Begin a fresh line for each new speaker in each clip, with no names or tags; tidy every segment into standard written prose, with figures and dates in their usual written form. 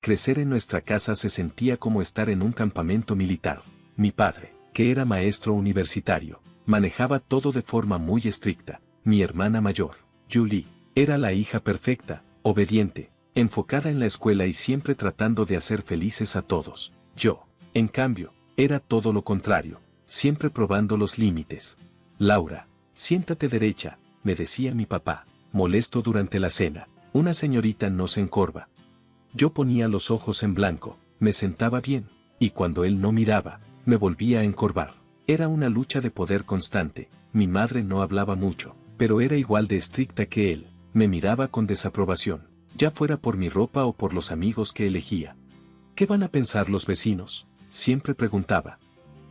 Crecer en nuestra casa se sentía como estar en un campamento militar. Mi padre, que era maestro universitario, manejaba todo de forma muy estricta. Mi hermana mayor, Julie, era la hija perfecta, obediente, enfocada en la escuela y siempre tratando de hacer felices a todos. Yo, en cambio, era todo lo contrario, siempre probando los límites. Laura, siéntate derecha, me decía mi papá, molesto durante la cena. Una señorita no se encorva. Yo ponía los ojos en blanco, me sentaba bien, y cuando él no miraba, me volvía a encorvar. Era una lucha de poder constante. Mi madre no hablaba mucho, pero era igual de estricta que él. Me miraba con desaprobación, ya fuera por mi ropa o por los amigos que elegía. ¿Qué van a pensar los vecinos?, siempre preguntaba.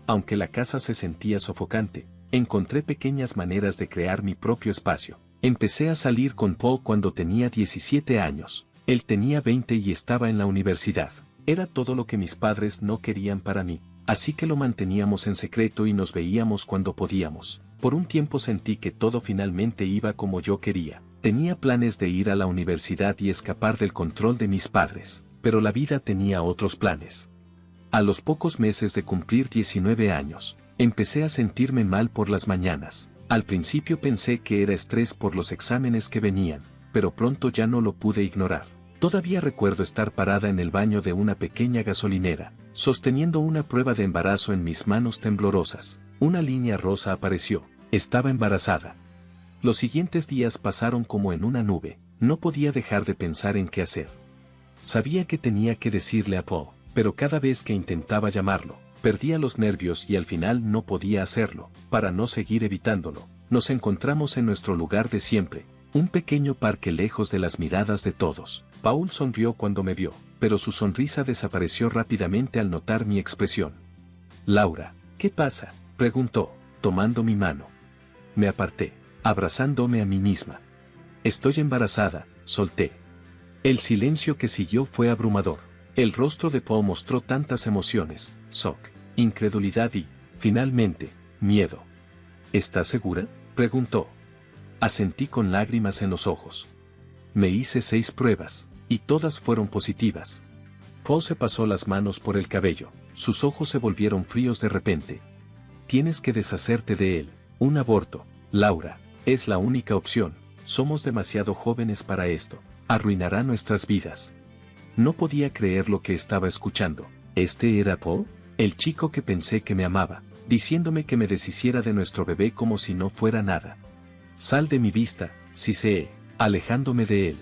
Aunque la casa se sentía sofocante, encontré pequeñas maneras de crear mi propio espacio. Empecé a salir con Paul cuando tenía 17 años. Él tenía 20 y estaba en la universidad. Era todo lo que mis padres no querían para mí, así que lo manteníamos en secreto y nos veíamos cuando podíamos. Por un tiempo sentí que todo finalmente iba como yo quería. Tenía planes de ir a la universidad y escapar del control de mis padres, pero la vida tenía otros planes. A los pocos meses de cumplir 19 años, empecé a sentirme mal por las mañanas. Al principio pensé que era estrés por los exámenes que venían, pero pronto ya no lo pude ignorar. Todavía recuerdo estar parada en el baño de una pequeña gasolinera, sosteniendo una prueba de embarazo en mis manos temblorosas. Una línea rosa apareció. Estaba embarazada. Los siguientes días pasaron como en una nube. No podía dejar de pensar en qué hacer. Sabía que tenía que decirle a Paul, pero cada vez que intentaba llamarlo, perdía los nervios y al final no podía hacerlo. Para no seguir evitándolo, nos encontramos en nuestro lugar de siempre, un pequeño parque lejos de las miradas de todos. Paul sonrió cuando me vio, pero su sonrisa desapareció rápidamente al notar mi expresión. Laura, ¿qué pasa?, preguntó, tomando mi mano. Me aparté, abrazándome a mí misma. Estoy embarazada, solté. El silencio que siguió fue abrumador. El rostro de Paul mostró tantas emociones: shock, incredulidad y, finalmente, miedo. ¿Estás segura?, preguntó. Asentí con lágrimas en los ojos. Me hice 6 pruebas, y todas fueron positivas. Paul se pasó las manos por el cabello, sus ojos se volvieron fríos de repente. Tienes que deshacerte de él. Un aborto, Laura, es la única opción. Somos demasiado jóvenes para esto. Arruinará nuestras vidas. No podía creer lo que estaba escuchando. ¿Este era Paul? El chico que pensé que me amaba, diciéndome que me deshiciera de nuestro bebé como si no fuera nada. Sal de mi vista, siseé, alejándome de él.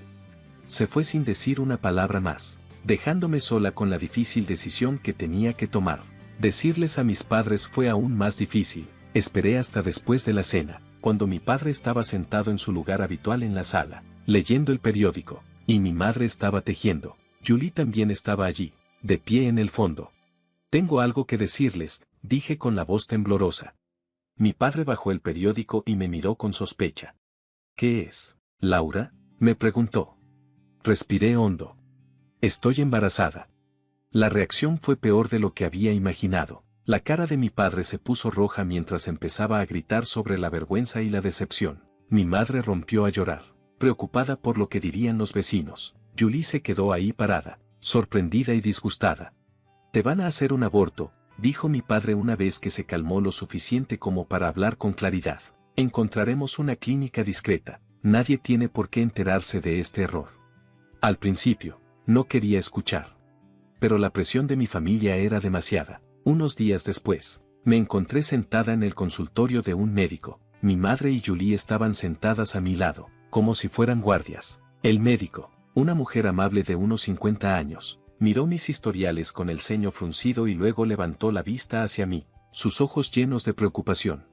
Se fue sin decir una palabra más, dejándome sola con la difícil decisión que tenía que tomar. Decirles a mis padres fue aún más difícil. Esperé hasta después de la cena, cuando mi padre estaba sentado en su lugar habitual en la sala, leyendo el periódico, y mi madre estaba tejiendo. Julie también estaba allí, de pie en el fondo. Tengo algo que decirles, dije con la voz temblorosa. Mi padre bajó el periódico y me miró con sospecha. ¿Qué es, Laura?, me preguntó. Respiré hondo. Estoy embarazada. La reacción fue peor de lo que había imaginado. La cara de mi padre se puso roja mientras empezaba a gritar sobre la vergüenza y la decepción. Mi madre rompió a llorar, preocupada por lo que dirían los vecinos. Julie se quedó ahí parada, sorprendida y disgustada. Te van a hacer un aborto, dijo mi padre una vez que se calmó lo suficiente como para hablar con claridad. Encontraremos una clínica discreta. Nadie tiene por qué enterarse de este error. Al principio, no quería escuchar. Pero la presión de mi familia era demasiada. Unos días después, me encontré sentada en el consultorio de un médico. Mi madre y Julie estaban sentadas a mi lado, como si fueran guardias. El médico, una mujer amable de unos 50 años, miró mis historiales con el ceño fruncido y luego levantó la vista hacia mí, sus ojos llenos de preocupación.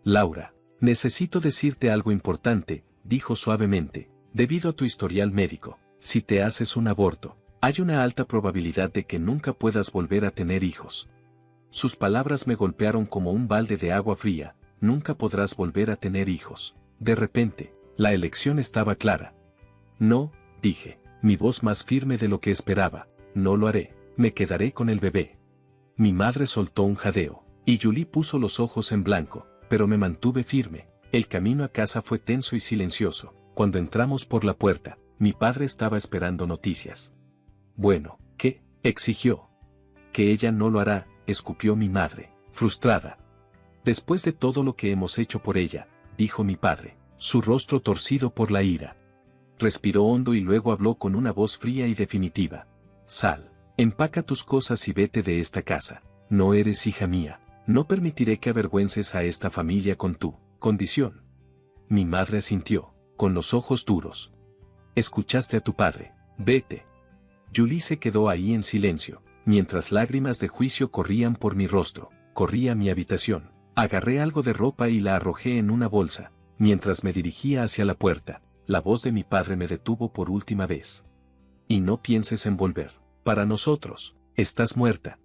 Laura, necesito decirte algo importante, dijo suavemente. Debido a tu historial médico, si te haces un aborto, hay una alta probabilidad de que nunca puedas volver a tener hijos. Sus palabras me golpearon como un balde de agua fría. Nunca podrás volver a tener hijos. De repente, la elección estaba clara. No, dije, mi voz más firme de lo que esperaba. No lo haré, me quedaré con el bebé. Mi madre soltó un jadeo, y Julie puso los ojos en blanco, pero me mantuve firme. El camino a casa fue tenso y silencioso. Cuando entramos por la puerta, mi padre estaba esperando noticias. Bueno, exigió. Que ella no lo hará, escupió mi madre, frustrada. Después de todo lo que hemos hecho por ella, dijo mi padre, su rostro torcido por la ira. Respiró hondo y luego habló con una voz fría y definitiva. Sal, empaca tus cosas y vete de esta casa. No eres hija mía. No permitiré que avergüences a esta familia con tu condición. Mi madre asintió, con los ojos duros. Escuchaste a tu padre, vete. Julie se quedó ahí en silencio, mientras lágrimas de juicio corrían por mi rostro. Corrí a mi habitación, agarré algo de ropa y la arrojé en una bolsa. Mientras me dirigía hacia la puerta, la voz de mi padre me detuvo por última vez. Y no pienses en volver. Para nosotros, estás muerta.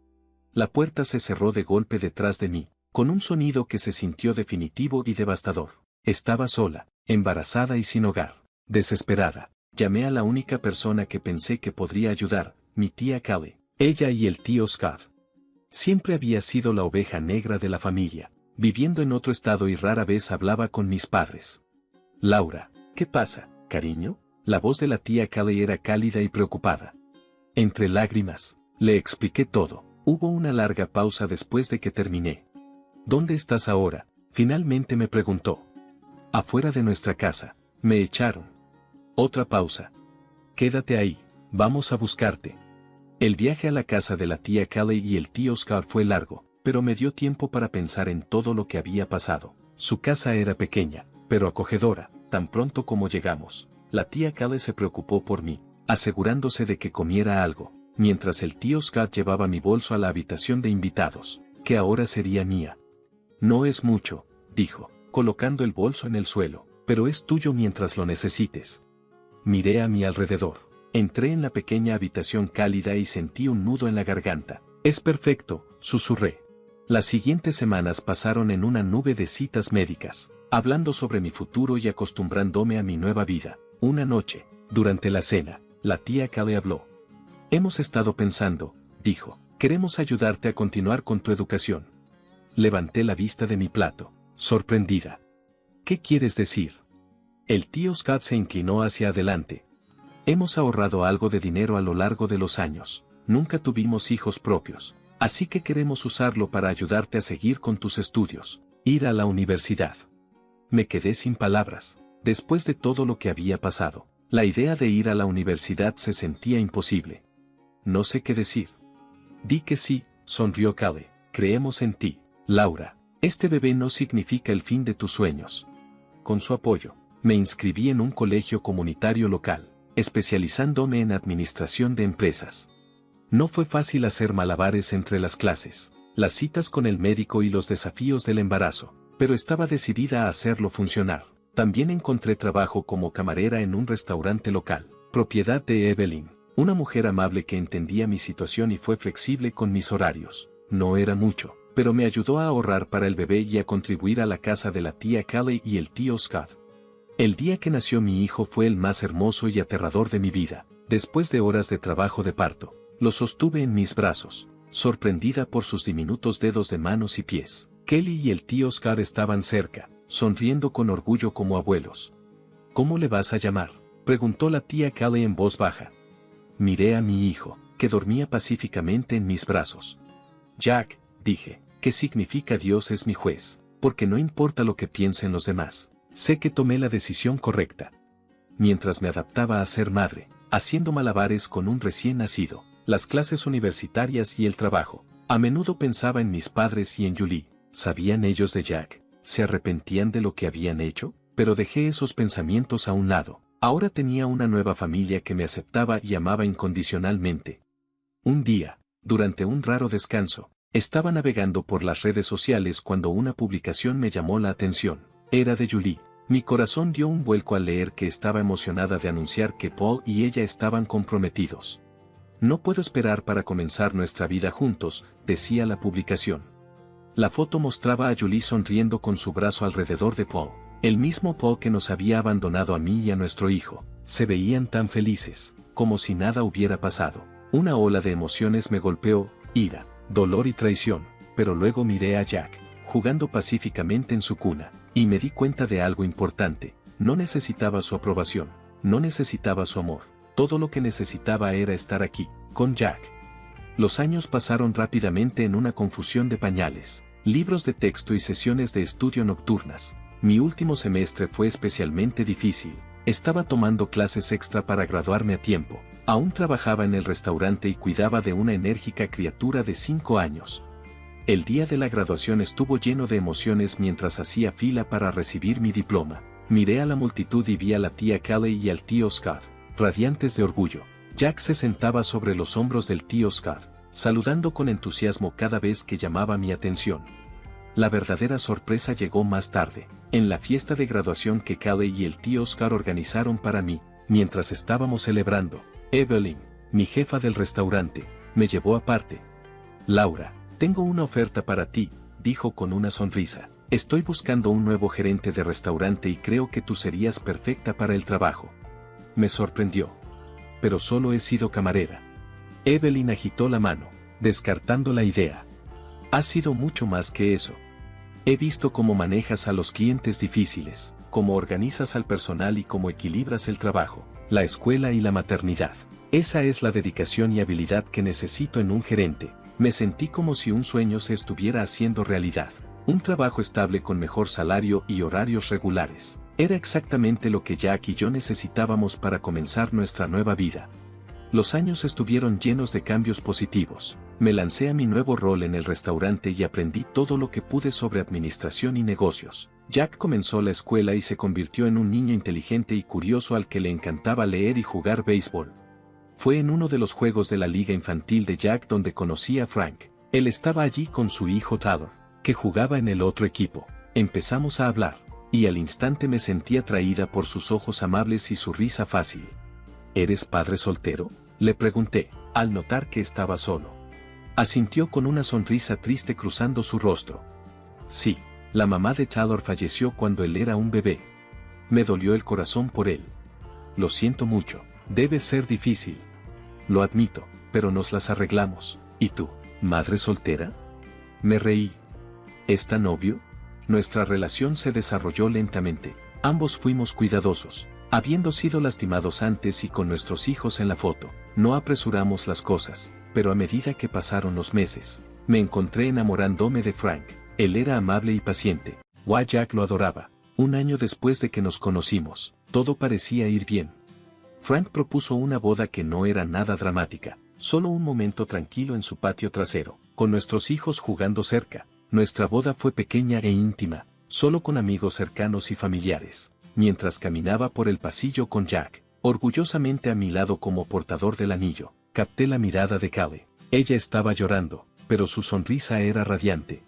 La puerta se cerró de golpe detrás de mí, con un sonido que se sintió definitivo y devastador. Estaba sola, embarazada y sin hogar. Desesperada, llamé a la única persona que pensé que podría ayudar, mi tía Callie. Ella y el tío Scott. Siempre había sido la oveja negra de la familia, viviendo en otro estado y rara vez hablaba con mis padres. Laura, ¿qué pasa, cariño? La voz de la tía Callie era cálida y preocupada. Entre lágrimas, le expliqué todo. Hubo una larga pausa después de que terminé. ¿Dónde estás ahora? Finalmente me preguntó. Afuera de nuestra casa. Me echaron. Otra pausa. Quédate ahí. Vamos a buscarte. El viaje a la casa de la tía Callie y el tío Oscar fue largo, pero me dio tiempo para pensar en todo lo que había pasado. Su casa era pequeña, pero acogedora. Tan pronto como llegamos, la tía Callie se preocupó por mí, asegurándose de que comiera algo, mientras el tío Scott llevaba mi bolso a la habitación de invitados, que ahora sería mía. No es mucho, dijo, colocando el bolso en el suelo, pero es tuyo mientras lo necesites. Miré a mi alrededor. Entré en la pequeña habitación cálida y sentí un nudo en la garganta. Es perfecto, susurré. Las siguientes semanas pasaron en una nube de citas médicas, hablando sobre mi futuro y acostumbrándome a mi nueva vida. Una noche, durante la cena, la tía Callie habló. Hemos estado pensando, dijo, queremos ayudarte a continuar con tu educación. Levanté la vista de mi plato, sorprendida. ¿Qué quieres decir? El tío Scott se inclinó hacia adelante. Hemos ahorrado algo de dinero a lo largo de los años. Nunca tuvimos hijos propios. Así que queremos usarlo para ayudarte a seguir con tus estudios. Ir a la universidad. Me quedé sin palabras. Después de todo lo que había pasado, la idea de ir a la universidad se sentía imposible. No sé qué decir. Di que sí, sonrió Callie. Creemos en ti, Laura. Este bebé no significa el fin de tus sueños. Con su apoyo, me inscribí en un colegio comunitario local, especializándome en administración de empresas. No fue fácil hacer malabares entre las clases, las citas con el médico y los desafíos del embarazo, pero estaba decidida a hacerlo funcionar. También encontré trabajo como camarera en un restaurante local, propiedad de Evelyn, una mujer amable que entendía mi situación y fue flexible con mis horarios. No era mucho, pero me ayudó a ahorrar para el bebé y a contribuir a la casa de la tía Callie y el tío Scott. El día que nació mi hijo fue el más hermoso y aterrador de mi vida. Después de horas de trabajo de parto, lo sostuve en mis brazos, sorprendida por sus diminutos dedos de manos y pies. Kelly y el tío Scott estaban cerca, sonriendo con orgullo como abuelos. ¿Cómo le vas a llamar?, preguntó la tía Callie en voz baja. Miré a mi hijo, que dormía pacíficamente en mis brazos. Jack, dije, ¿qué significa Dios es mi juez? Porque no importa lo que piensen los demás. Sé que tomé la decisión correcta. Mientras me adaptaba a ser madre, haciendo malabares con un recién nacido, las clases universitarias y el trabajo, a menudo pensaba en mis padres y en Julie. ¿Sabían ellos de Jack? ¿Se arrepentían de lo que habían hecho? Pero dejé esos pensamientos a un lado. Ahora tenía una nueva familia que me aceptaba y amaba incondicionalmente. Un día, durante un raro descanso, estaba navegando por las redes sociales cuando una publicación me llamó la atención. Era de Julie. Mi corazón dio un vuelco al leer que estaba emocionada de anunciar que Paul y ella estaban comprometidos. No puedo esperar para comenzar nuestra vida juntos, decía la publicación. La foto mostraba a Julie sonriendo con su brazo alrededor de Paul, el mismo Paul que nos había abandonado a mí y a nuestro hijo. Se veían tan felices, como si nada hubiera pasado. Una ola de emociones me golpeó, ira, dolor y traición, pero luego miré a Jack, jugando pacíficamente en su cuna, y me di cuenta de algo importante. No necesitaba su aprobación, no necesitaba su amor. Todo lo que necesitaba era estar aquí, con Jack. Los años pasaron rápidamente en una confusión de pañales, libros de texto y sesiones de estudio nocturnas. Mi último semestre fue especialmente difícil. Estaba tomando clases extra para graduarme a tiempo. Aún trabajaba en el restaurante y cuidaba de una enérgica criatura de 5 años. El día de la graduación estuvo lleno de emociones mientras hacía fila para recibir mi diploma. Miré a la multitud y vi a la tía Callie y al tío Scott, radiantes de orgullo. Jack se sentaba sobre los hombros del tío Scott, saludando con entusiasmo cada vez que llamaba mi atención. La verdadera sorpresa llegó más tarde, en la fiesta de graduación que Callie y el tío Scott organizaron para mí. Mientras estábamos celebrando, Evelyn, mi jefa del restaurante, me llevó aparte. Laura, tengo una oferta para ti, dijo con una sonrisa. Estoy buscando un nuevo gerente de restaurante y creo que tú serías perfecta para el trabajo. Me sorprendió. Pero solo he sido camarera. Evelyn agitó la mano, descartando la idea. Has sido mucho más que eso. He visto cómo manejas a los clientes difíciles, cómo organizas al personal y cómo equilibras el trabajo, la escuela y la maternidad. Esa es la dedicación y habilidad que necesito en un gerente. Me sentí como si un sueño se estuviera haciendo realidad. Un trabajo estable con mejor salario y horarios regulares. Era exactamente lo que Jack y yo necesitábamos para comenzar nuestra nueva vida. Los años estuvieron llenos de cambios positivos. Me lancé a mi nuevo rol en el restaurante y aprendí todo lo que pude sobre administración y negocios. Jack comenzó la escuela y se convirtió en un niño inteligente y curioso al que le encantaba leer y jugar béisbol. Fue en uno de los juegos de la liga infantil de Jack donde conocí a Frank. Él estaba allí con su hijo Tyler, que jugaba en el otro equipo. Empezamos a hablar, y al instante me sentí atraída por sus ojos amables y su risa fácil. ¿Eres padre soltero?, le pregunté, al notar que estaba solo. Asintió con una sonrisa triste cruzando su rostro. Sí, la mamá de Tyler falleció cuando él era un bebé. Me dolió el corazón por él. Lo siento mucho, debe ser difícil. Lo admito, pero nos las arreglamos. ¿Y tú, madre soltera? Me reí. ¿Está novio? Nuestra relación se desarrolló lentamente. Ambos fuimos cuidadosos. Habiendo sido lastimados antes y con nuestros hijos en la foto, no apresuramos las cosas, pero a medida que pasaron los meses, me encontré enamorándome de Frank. Él era amable y paciente. Jack lo adoraba. Un año después de que nos conocimos, todo parecía ir bien. Frank propuso una boda que no era nada dramática, solo un momento tranquilo en su patio trasero, con nuestros hijos jugando cerca. Nuestra boda fue pequeña e íntima, solo con amigos cercanos y familiares. Mientras caminaba por el pasillo con Jack, orgullosamente a mi lado como portador del anillo, capté la mirada de Callie. Ella estaba llorando, pero su sonrisa era radiante.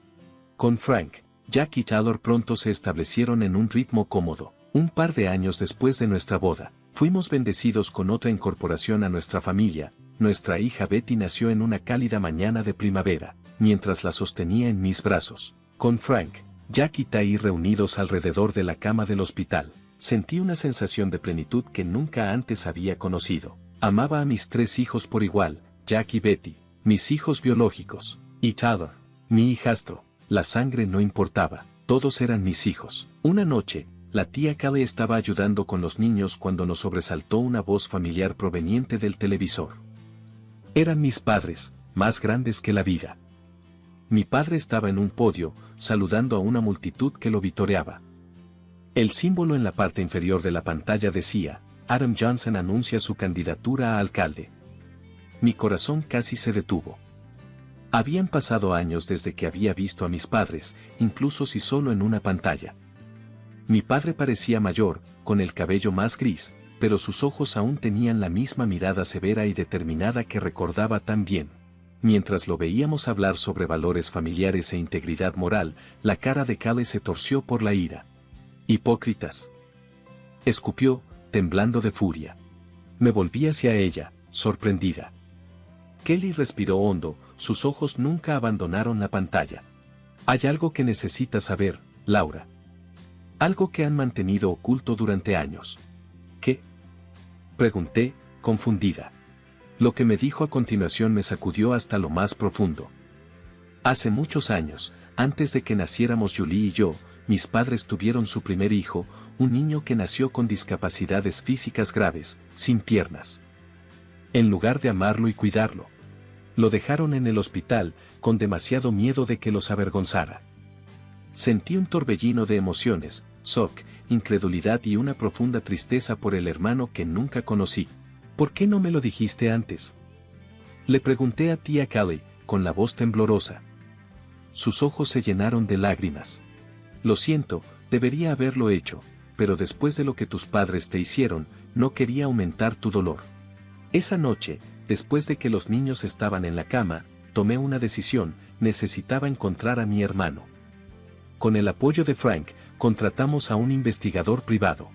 Con Frank, Jack y Tyler pronto se establecieron en un ritmo cómodo. Un par de años después de nuestra boda, fuimos bendecidos con otra incorporación a nuestra familia. Nuestra hija Betty nació en una cálida mañana de primavera, mientras la sostenía en mis brazos. Con Frank, Jack y Ty reunidos alrededor de la cama del hospital, sentí una sensación de plenitud que nunca antes había conocido. Amaba a mis 3 hijos por igual, Jack y Betty, mis hijos biológicos, y Tyler, mi hijastro. La sangre no importaba, todos eran mis hijos. Una noche, la tía Callie estaba ayudando con los niños cuando nos sobresaltó una voz familiar proveniente del televisor. Eran mis padres, más grandes que la vida. Mi padre estaba en un podio, saludando a una multitud que lo vitoreaba. El símbolo en la parte inferior de la pantalla decía, Adam Johnson anuncia su candidatura a alcalde. Mi corazón casi se detuvo. Habían pasado años desde que había visto a mis padres, incluso si solo en una pantalla. Mi padre parecía mayor, con el cabello más gris, pero sus ojos aún tenían la misma mirada severa y determinada que recordaba tan bien. Mientras lo veíamos hablar sobre valores familiares e integridad moral, la cara de Callie se torció por la ira. «Hipócritas», escupió, temblando de furia. Me volví hacia ella, sorprendida. Kelly respiró hondo, sus ojos nunca abandonaron la pantalla. «Hay algo que necesitas saber, Laura. Algo que han mantenido oculto durante años». «¿Qué?», pregunté, confundida. Lo que me dijo a continuación me sacudió hasta lo más profundo. Hace muchos años, antes de que naciéramos Julie y yo, mis padres tuvieron su primer hijo, un niño que nació con discapacidades físicas graves, sin piernas. En lugar de amarlo y cuidarlo, Lo dejaron en el hospital, con demasiado miedo de que los avergonzara. Sentí un torbellino de emociones, shock, incredulidad y una profunda tristeza por el hermano que nunca conocí. ¿Por qué no me lo dijiste antes? Le pregunté a tía Callie, con la voz temblorosa. Sus ojos se llenaron de lágrimas. Lo siento, debería haberlo hecho, pero después de lo que tus padres te hicieron, no quería aumentar tu dolor. Esa noche, después de que los niños estaban en la cama, tomé una decisión: necesitaba encontrar a mi hermano. Con el apoyo de Frank, contratamos a un investigador privado.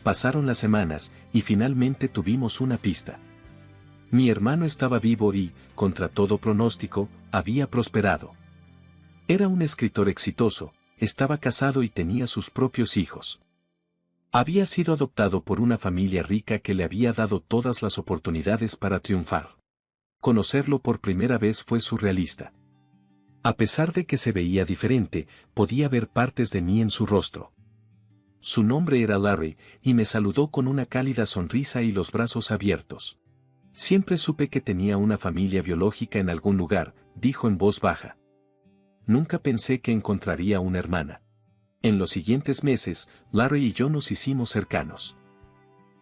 Pasaron las semanas, y finalmente tuvimos una pista. Mi hermano estaba vivo y, contra todo pronóstico, había prosperado. Era un escritor exitoso, estaba casado y tenía sus propios hijos. Había sido adoptado por una familia rica que le había dado todas las oportunidades para triunfar. Conocerlo por primera vez fue surrealista. A pesar de que se veía diferente, podía ver partes de mí en su rostro. Su nombre era Larry, y me saludó con una cálida sonrisa y los brazos abiertos. Siempre supe que tenía una familia biológica en algún lugar, dijo en voz baja. Nunca pensé que encontraría una hermana. En los siguientes meses, Larry y yo nos hicimos cercanos.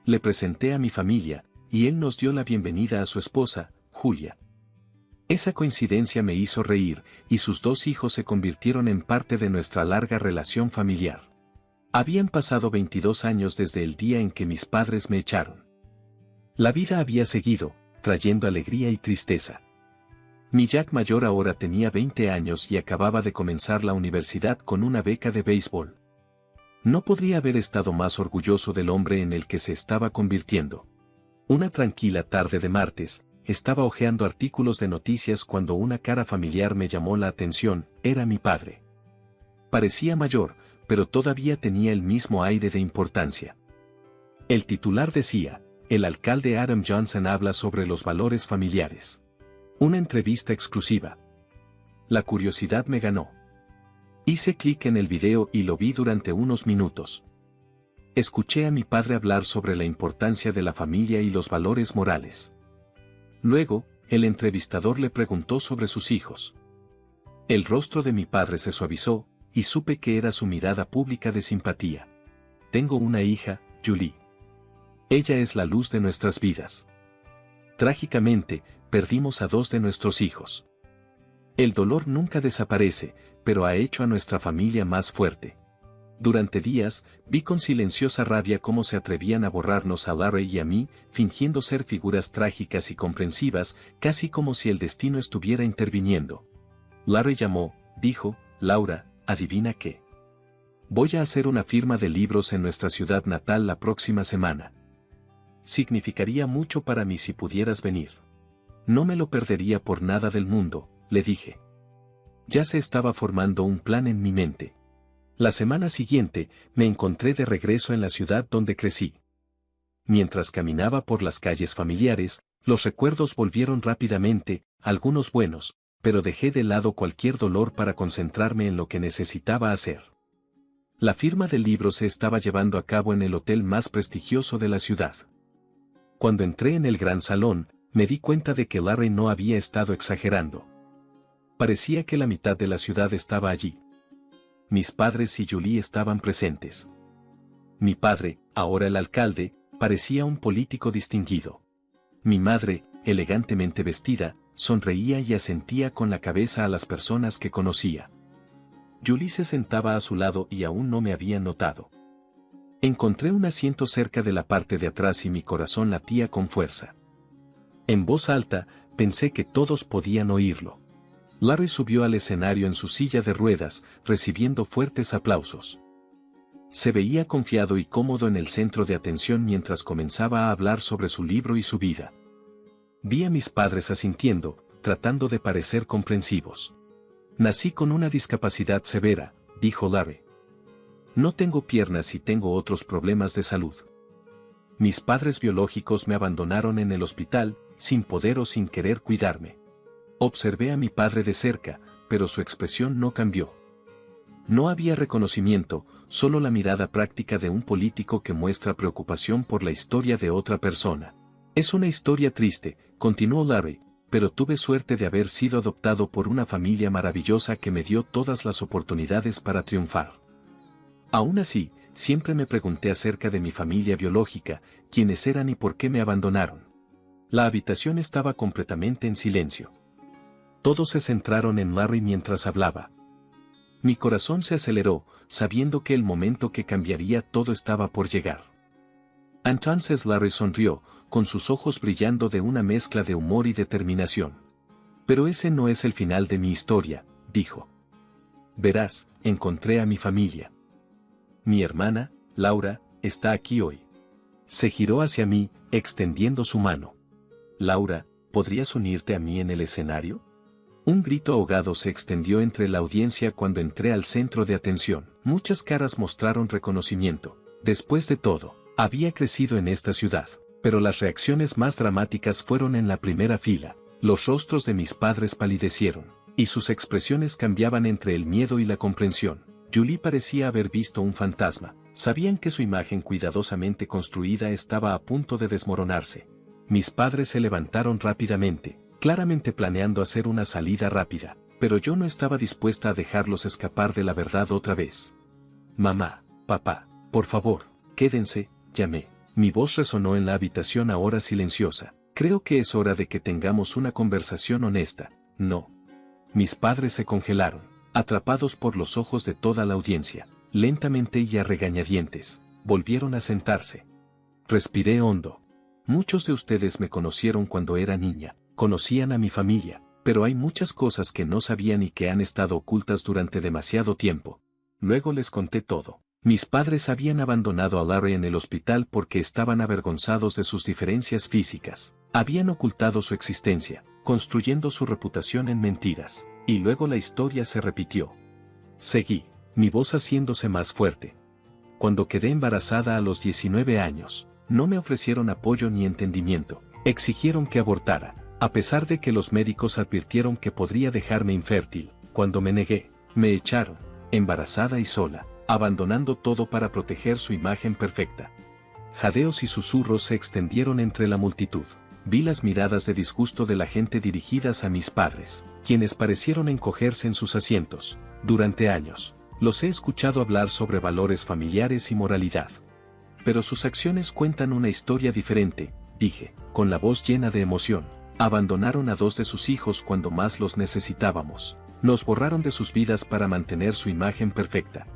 Le presenté a mi familia, y él nos dio la bienvenida a su esposa, Julia. Esa coincidencia me hizo reír, y sus 2 hijos se convirtieron en parte de nuestra larga relación familiar. Habían pasado 22 años desde el día en que mis padres me echaron. La vida había seguido, trayendo alegría y tristeza. Mi Jack mayor ahora tenía 20 años y acababa de comenzar la universidad con una beca de béisbol. No podría haber estado más orgulloso del hombre en el que se estaba convirtiendo. Una tranquila tarde de martes, estaba hojeando artículos de noticias cuando una cara familiar me llamó la atención: era mi padre. Parecía mayor, pero todavía tenía el mismo aire de importancia. El titular decía: el alcalde Adam Johnson habla sobre los valores familiares. Una entrevista exclusiva. La curiosidad me ganó. Hice clic en el video y lo vi durante unos minutos. Escuché a mi padre hablar sobre la importancia de la familia y los valores morales. Luego, el entrevistador le preguntó sobre sus hijos. El rostro de mi padre se suavizó, y supe que era su mirada pública de simpatía. Tengo una hija, Julie. Ella es la luz de nuestras vidas. Trágicamente, perdimos a 2 de nuestros hijos. El dolor nunca desaparece, pero ha hecho a nuestra familia más fuerte. Durante días, vi con silenciosa rabia cómo se atrevían a borrarnos a Larry y a mí, fingiendo ser figuras trágicas y comprensivas, casi como si el destino estuviera interviniendo. Larry llamó, dijo: Laura, ¿adivina qué? Voy a hacer una firma de libros en nuestra ciudad natal la próxima semana. Significaría mucho para mí si pudieras venir. No me lo perdería por nada del mundo, le dije. Ya se estaba formando un plan en mi mente. La semana siguiente, me encontré de regreso en la ciudad donde crecí. Mientras caminaba por las calles familiares, los recuerdos volvieron rápidamente, algunos buenos, pero dejé de lado cualquier dolor para concentrarme en lo que necesitaba hacer. La firma del libro se estaba llevando a cabo en el hotel más prestigioso de la ciudad. Cuando entré en el gran salón, me di cuenta de que Larry no había estado exagerando. Parecía que la mitad de la ciudad estaba allí. Mis padres y Julie estaban presentes. Mi padre, ahora el alcalde, parecía un político distinguido. Mi madre, elegantemente vestida, sonreía y asentía con la cabeza a las personas que conocía. Julie se sentaba a su lado y aún no me había notado. Encontré un asiento cerca de la parte de atrás y mi corazón latía con fuerza. En voz alta, pensé que todos podían oírlo. Larry subió al escenario en su silla de ruedas, recibiendo fuertes aplausos. Se veía confiado y cómodo en el centro de atención mientras comenzaba a hablar sobre su libro y su vida. Vi a mis padres asintiendo, tratando de parecer comprensivos. Nací con una discapacidad severa, dijo Larry. No tengo piernas y tengo otros problemas de salud. Mis padres biológicos me abandonaron en el hospital, sin poder o sin querer cuidarme. Observé a mi padre de cerca, pero su expresión no cambió. No había reconocimiento, solo la mirada práctica de un político que muestra preocupación por la historia de otra persona. Es una historia triste, continuó Larry, pero tuve suerte de haber sido adoptado por una familia maravillosa que me dio todas las oportunidades para triunfar. Aún así, siempre me pregunté acerca de mi familia biológica, quiénes eran y por qué me abandonaron. La habitación estaba completamente en silencio. Todos se centraron en Larry mientras hablaba. Mi corazón se aceleró, sabiendo que el momento que cambiaría todo estaba por llegar. Entonces Larry sonrió, con sus ojos brillando de una mezcla de humor y determinación. Pero ese no es el final de mi historia, dijo. Verás, encontré a mi familia. Mi hermana, Laura, está aquí hoy. Se giró hacia mí, extendiendo su mano. Laura, ¿podrías unirte a mí en el escenario? Un grito ahogado se extendió entre la audiencia cuando entré al centro de atención. Muchas caras mostraron reconocimiento. Después de todo, había crecido en esta ciudad. Pero las reacciones más dramáticas fueron en la primera fila. Los rostros de mis padres palidecieron, y sus expresiones cambiaban entre el miedo y la comprensión. Julie parecía haber visto un fantasma. Sabían que su imagen cuidadosamente construida estaba a punto de desmoronarse. Mis padres se levantaron rápidamente, claramente planeando hacer una salida rápida, pero yo no estaba dispuesta a dejarlos escapar de la verdad otra vez. Mamá, papá, por favor, quédense, llamé. Mi voz resonó en la habitación ahora silenciosa. Creo que es hora de que tengamos una conversación honesta. No. Mis padres se congelaron, atrapados por los ojos de toda la audiencia. Lentamente y a regañadientes, volvieron a sentarse. Respiré hondo. Muchos de ustedes me conocieron cuando era niña, conocían a mi familia, pero hay muchas cosas que no sabían y que han estado ocultas durante demasiado tiempo. Luego les conté todo. Mis padres habían abandonado a Larry en el hospital porque estaban avergonzados de sus diferencias físicas. Habían ocultado su existencia, construyendo su reputación en mentiras. Y luego la historia se repitió. Seguí, mi voz haciéndose más fuerte. Cuando quedé embarazada a los 19 años, no me ofrecieron apoyo ni entendimiento. Exigieron que abortara, a pesar de que los médicos advirtieron que podría dejarme infértil. Cuando me negué, me echaron, embarazada y sola, abandonando todo para proteger su imagen perfecta. Jadeos y susurros se extendieron entre la multitud. Vi las miradas de disgusto de la gente dirigidas a mis padres, quienes parecieron encogerse en sus asientos. Durante años, los he escuchado hablar sobre valores familiares y moralidad. Pero sus acciones cuentan una historia diferente, dije, con la voz llena de emoción. Abandonaron a 2 de sus hijos cuando más los necesitábamos. Los borraron de sus vidas para mantener su imagen perfecta.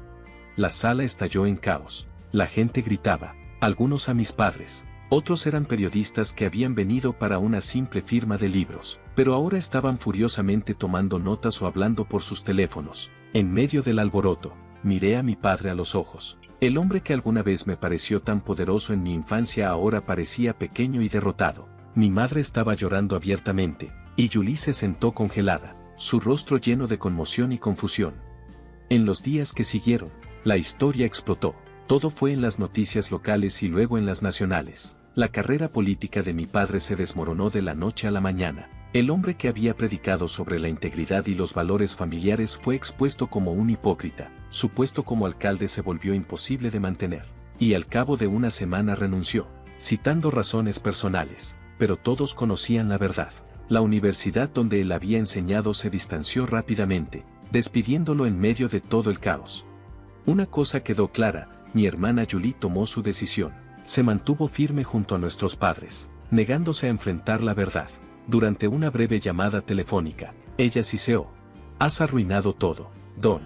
La sala estalló en caos. La gente gritaba, algunos a mis padres. Otros eran periodistas que habían venido para una simple firma de libros, pero ahora estaban furiosamente tomando notas o hablando por sus teléfonos. En medio del alboroto, miré a mi padre a los ojos. El hombre que alguna vez me pareció tan poderoso en mi infancia ahora parecía pequeño y derrotado. Mi madre estaba llorando abiertamente, y Julie se sentó congelada, su rostro lleno de conmoción y confusión. En los días que siguieron, la historia explotó. Todo fue en las noticias locales y luego en las nacionales. La carrera política de mi padre se desmoronó de la noche a la mañana. El hombre que había predicado sobre la integridad y los valores familiares fue expuesto como un hipócrita. Su puesto como alcalde se volvió imposible de mantener. Y al cabo de una semana renunció, citando razones personales. Pero todos conocían la verdad. La universidad donde él había enseñado se distanció rápidamente, despidiéndolo en medio de todo el caos. Una cosa quedó clara, mi hermana Julie tomó su decisión. Se mantuvo firme junto a nuestros padres, negándose a enfrentar la verdad. Durante una breve llamada telefónica, ella siseó. Has arruinado todo, Don.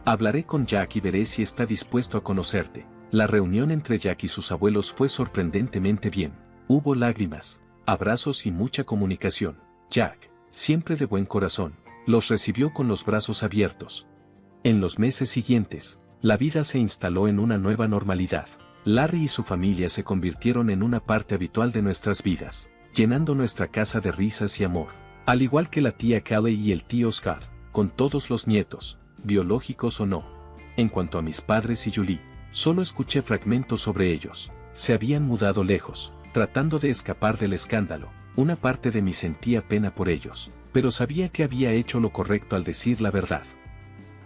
Hablaré con Jack y veré si está dispuesto a conocerte. La reunión entre Jack y sus abuelos fue sorprendentemente bien. Hubo lágrimas, abrazos y mucha comunicación. Jack, siempre de buen corazón, los recibió con los brazos abiertos. En los meses siguientes, la vida se instaló en una nueva normalidad. Larry y su familia se convirtieron en una parte habitual de nuestras vidas, llenando nuestra casa de risas y amor. Al igual que la tía Callie y el tío Scott, con todos los nietos, biológicos o no. En cuanto a mis padres y Julie, solo escuché fragmentos sobre ellos. Se habían mudado lejos, tratando de escapar del escándalo. Una parte de mí sentía pena por ellos, pero sabía que había hecho lo correcto al decir la verdad.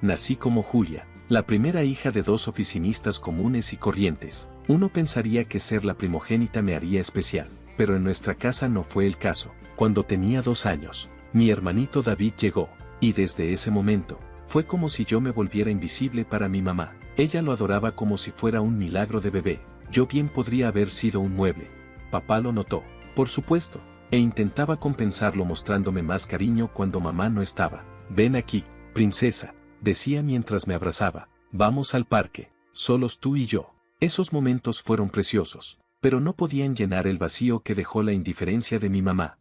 Nací como Julia, la primera hija de 2 oficinistas comunes y corrientes. Uno pensaría que ser la primogénita me haría especial, pero en nuestra casa no fue el caso. Cuando tenía 2 años, mi hermanito David llegó, y desde ese momento, fue como si yo me volviera invisible para mi mamá. Ella lo adoraba como si fuera un milagro de bebé. Yo bien podría haber sido un mueble. Papá lo notó, por supuesto, e intentaba compensarlo mostrándome más cariño cuando mamá no estaba. Ven aquí, princesa, decía mientras me abrazaba. Vamos al parque, solos tú y yo. Esos momentos fueron preciosos, pero no podían llenar el vacío que dejó la indiferencia de mi mamá.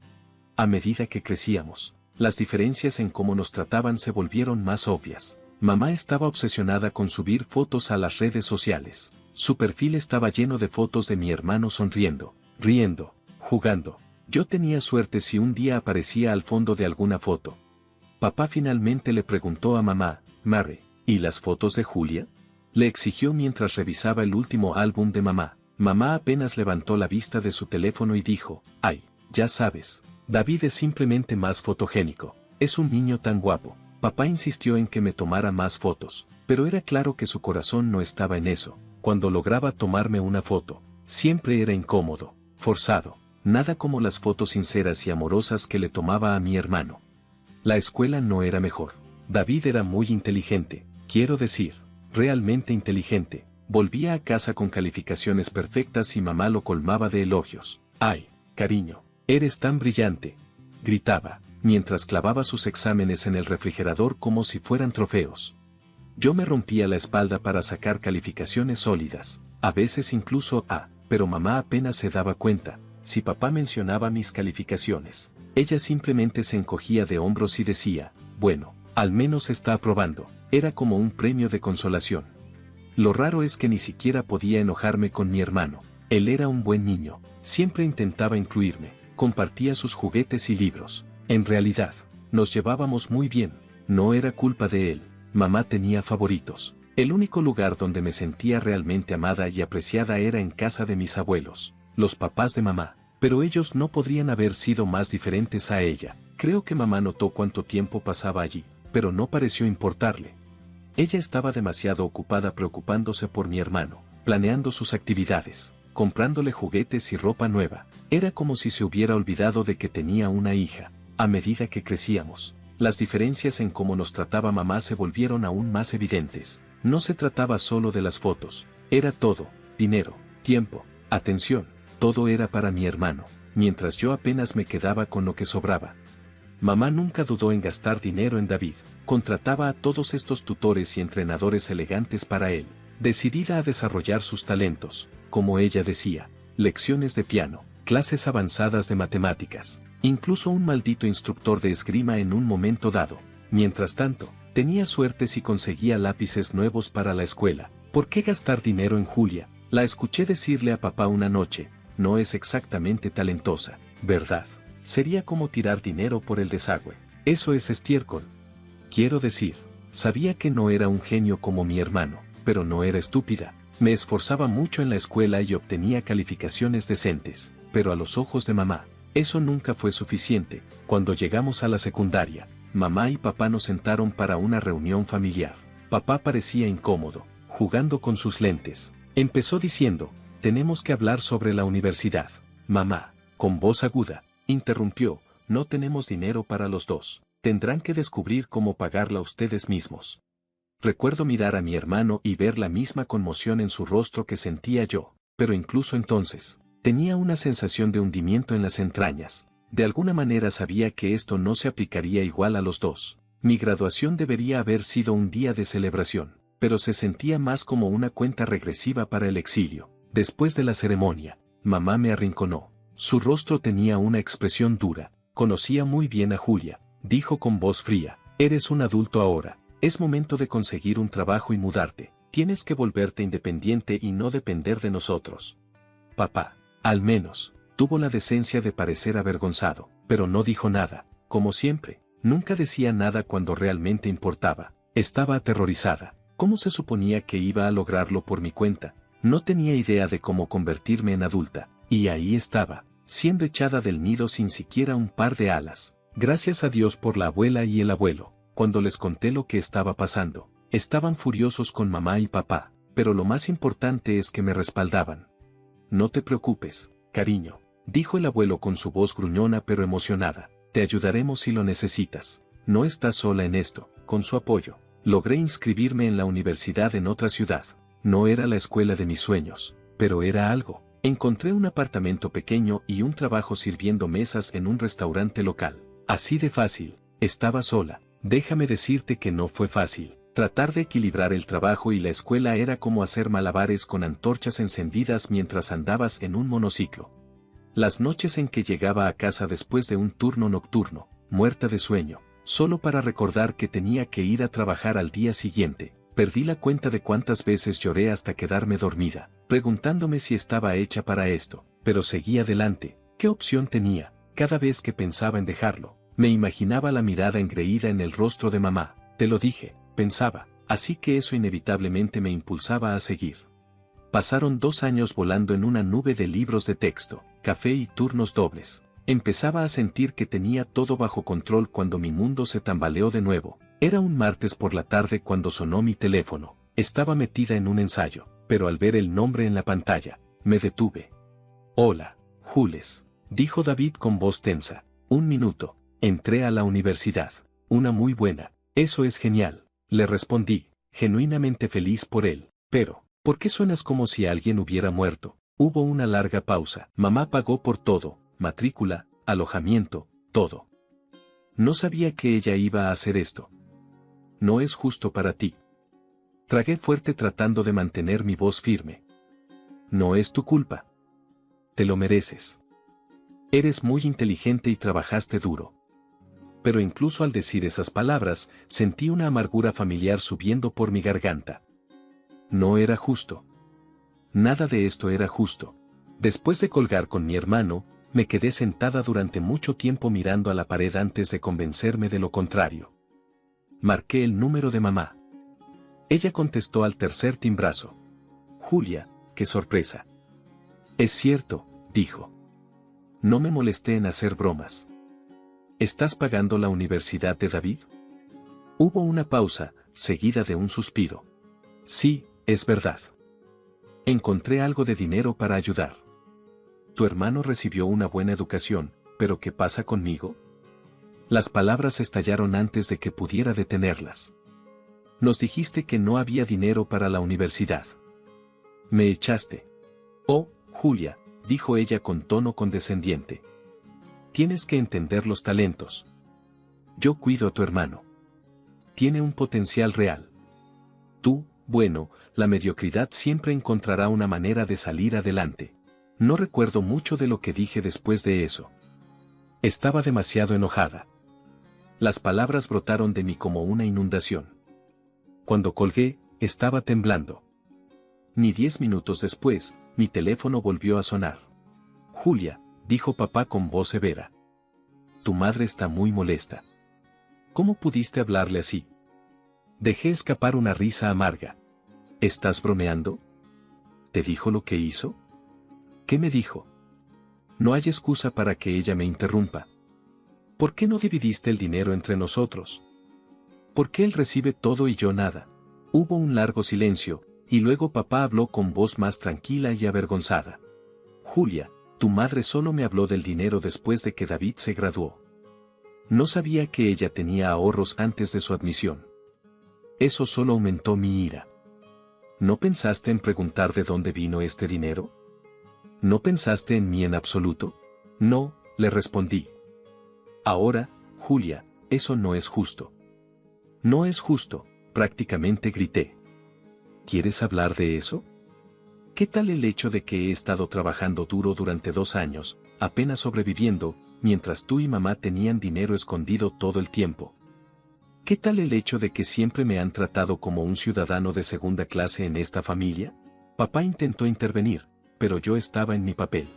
A medida que crecíamos, las diferencias en cómo nos trataban se volvieron más obvias. Mamá estaba obsesionada con subir fotos a las redes sociales. Su perfil estaba lleno de fotos de mi hermano sonriendo, riendo, jugando. Yo tenía suerte si un día aparecía al fondo de alguna foto. Papá finalmente le preguntó a mamá, Mary, ¿y las fotos de Julia? Le exigió mientras revisaba el último álbum de mamá. Mamá apenas levantó la vista de su teléfono y dijo, ay, ya sabes, David es simplemente más fotogénico, es un niño tan guapo. Papá insistió en que me tomara más fotos, pero era claro que su corazón no estaba en eso. Cuando lograba tomarme una foto, siempre era incómodo, forzado, nada como las fotos sinceras y amorosas que le tomaba a mi hermano. La escuela no era mejor. David era muy inteligente, quiero decir, realmente inteligente. Volvía a casa con calificaciones perfectas y mamá lo colmaba de elogios. ¡Ay, cariño! Eres tan brillante, gritaba, mientras clavaba sus exámenes en el refrigerador como si fueran trofeos. Yo me rompía la espalda para sacar calificaciones sólidas, a veces incluso A, pero mamá apenas se daba cuenta. Si papá mencionaba mis calificaciones, ella simplemente se encogía de hombros y decía, bueno, al menos está aprobando. Era como un premio de consolación. Lo raro es que ni siquiera podía enojarme con mi hermano. Él era un buen niño, siempre intentaba incluirme. Compartía sus juguetes y libros. En realidad, nos llevábamos muy bien, no era culpa de él. Mamá tenía favoritos. El único lugar donde me sentía realmente amada y apreciada era en casa de mis abuelos, los papás de mamá, pero ellos no podrían haber sido más diferentes a ella. Creo que mamá notó cuánto tiempo pasaba allí, pero no pareció importarle. Ella estaba demasiado ocupada preocupándose por mi hermano, planeando sus actividades, comprándole juguetes y ropa nueva. Era como si se hubiera olvidado de que tenía una hija. A medida que crecíamos, las diferencias en cómo nos trataba mamá se volvieron aún más evidentes. No se trataba solo de las fotos, era todo, dinero, tiempo, atención, todo era para mi hermano, mientras yo apenas me quedaba con lo que sobraba. Mamá nunca dudó en gastar dinero en David, contrataba a todos estos tutores y entrenadores elegantes para él, decidida a desarrollar sus talentos, como ella decía, lecciones de piano, clases avanzadas de matemáticas, incluso un maldito instructor de esgrima en un momento dado. Mientras tanto, tenía suerte si conseguía lápices nuevos para la escuela. ¿Por qué gastar dinero en Julia? La escuché decirle a papá una noche, no es exactamente talentosa, ¿verdad? Sería como tirar dinero por el desagüe. Eso es estiércol. Quiero decir, sabía que no era un genio como mi hermano, pero no era estúpida. Me esforzaba mucho en la escuela y obtenía calificaciones decentes, pero a los ojos de mamá, eso nunca fue suficiente. Cuando llegamos a la secundaria, mamá y papá nos sentaron para una reunión familiar. Papá parecía incómodo, jugando con sus lentes. Empezó diciendo, tenemos que hablar sobre la universidad. Mamá, con voz aguda, interrumpió, no tenemos dinero para los dos. Tendrán que descubrir cómo pagarla ustedes mismos. Recuerdo mirar a mi hermano y ver la misma conmoción en su rostro que sentía yo, pero incluso entonces, tenía una sensación de hundimiento en las entrañas. De alguna manera sabía que esto no se aplicaría igual a los dos. Mi graduación debería haber sido un día de celebración, pero se sentía más como una cuenta regresiva para el exilio. Después de la ceremonia, mamá me arrinconó. Su rostro tenía una expresión dura. Conocía muy bien a Julia, dijo con voz fría, eres un adulto ahora. Es momento de conseguir un trabajo y mudarte. Tienes que volverte independiente y no depender de nosotros. Papá, al menos, tuvo la decencia de parecer avergonzado, pero no dijo nada. Como siempre, nunca decía nada cuando realmente importaba. Estaba aterrorizada. ¿Cómo se suponía que iba a lograrlo por mi cuenta? No tenía idea de cómo convertirme en adulta. Y ahí estaba, siendo echada del nido sin siquiera un par de alas. Gracias a Dios por la abuela y el abuelo. Cuando les conté lo que estaba pasando, estaban furiosos con mamá y papá, pero lo más importante es que me respaldaban. No te preocupes, cariño, dijo el abuelo con su voz gruñona pero emocionada. Te ayudaremos si lo necesitas. No estás sola en esto. Con su apoyo, logré inscribirme en la universidad en otra ciudad. No era la escuela de mis sueños, pero era algo. Encontré un apartamento pequeño y un trabajo sirviendo mesas en un restaurante local. Así de fácil. Estaba sola. Déjame decirte que no fue fácil. Tratar de equilibrar el trabajo y la escuela era como hacer malabares con antorchas encendidas mientras andabas en un monociclo. Las noches en que llegaba a casa después de un turno nocturno, muerta de sueño, solo para recordar que tenía que ir a trabajar al día siguiente, perdí la cuenta de cuántas veces lloré hasta quedarme dormida, preguntándome si estaba hecha para esto, pero seguí adelante. ¿Qué opción tenía? Cada vez que pensaba en dejarlo, me imaginaba la mirada engreída en el rostro de mamá. Te lo dije, pensaba, así que eso inevitablemente me impulsaba a seguir. Pasaron 2 años volando en una nube de libros de texto, café y turnos dobles. Empezaba a sentir que tenía todo bajo control cuando mi mundo se tambaleó de nuevo. Era un martes por la tarde cuando sonó mi teléfono. Estaba metida en un ensayo, pero al ver el nombre en la pantalla, me detuve. Hola, Jules, dijo David con voz tensa. 1 minuto. Entré a la universidad. Una muy buena. Eso es genial, le respondí, genuinamente feliz por él. Pero, ¿por qué suenas como si alguien hubiera muerto? Hubo una larga pausa. Mamá pagó por todo, matrícula, alojamiento, todo. No sabía que ella iba a hacer esto. No es justo para ti. Tragué fuerte tratando de mantener mi voz firme. No es tu culpa. Te lo mereces. Eres muy inteligente y trabajaste duro. Pero incluso al decir esas palabras, sentí una amargura familiar subiendo por mi garganta. No era justo. Nada de esto era justo. Después de colgar con mi hermano, me quedé sentada durante mucho tiempo mirando a la pared antes de convencerme de lo contrario. Marqué el número de mamá. Ella contestó al tercer timbrazo. Julia, qué sorpresa. Es cierto, dijo. No me molesté en hacer bromas. ¿Estás pagando la universidad de David? Hubo una pausa, seguida de un suspiro. Sí, es verdad. Encontré algo de dinero para ayudar. Tu hermano recibió una buena educación, pero ¿qué pasa conmigo? Las palabras estallaron antes de que pudiera detenerlas. Nos dijiste que no había dinero para la universidad. Me echaste. Oh, Julia, dijo ella con tono condescendiente. Tienes que entender los talentos. Yo cuido a tu hermano. Tiene un potencial real. Tú, bueno, la mediocridad siempre encontrará una manera de salir adelante. No recuerdo mucho de lo que dije después de eso. Estaba demasiado enojada. Las palabras brotaron de mí como una inundación. Cuando colgué, estaba temblando. Ni 10 minutos después, mi teléfono volvió a sonar. Julia, dijo papá con voz severa. Tu madre está muy molesta. ¿Cómo pudiste hablarle así? Dejé escapar una risa amarga. ¿Estás bromeando? ¿Te dijo lo que hizo? ¿Qué me dijo? No hay excusa para que ella me interrumpa. ¿Por qué no dividiste el dinero entre nosotros? ¿Por qué él recibe todo y yo nada? Hubo un largo silencio, y luego papá habló con voz más tranquila y avergonzada. Julia, tu madre solo me habló del dinero después de que David se graduó. No sabía que ella tenía ahorros antes de su admisión. Eso solo aumentó mi ira. ¿No pensaste en preguntar de dónde vino este dinero? ¿No pensaste en mí en absoluto? No, le respondí. Ahora, Julia, eso no es justo. No es justo, prácticamente grité. ¿Quieres hablar de eso? ¿Qué tal el hecho de que he estado trabajando duro durante 2 años, apenas sobreviviendo, mientras tú y mamá tenían dinero escondido todo el tiempo? ¿Qué tal el hecho de que siempre me han tratado como un ciudadano de segunda clase en esta familia? Papá intentó intervenir, pero yo estaba en mi papel.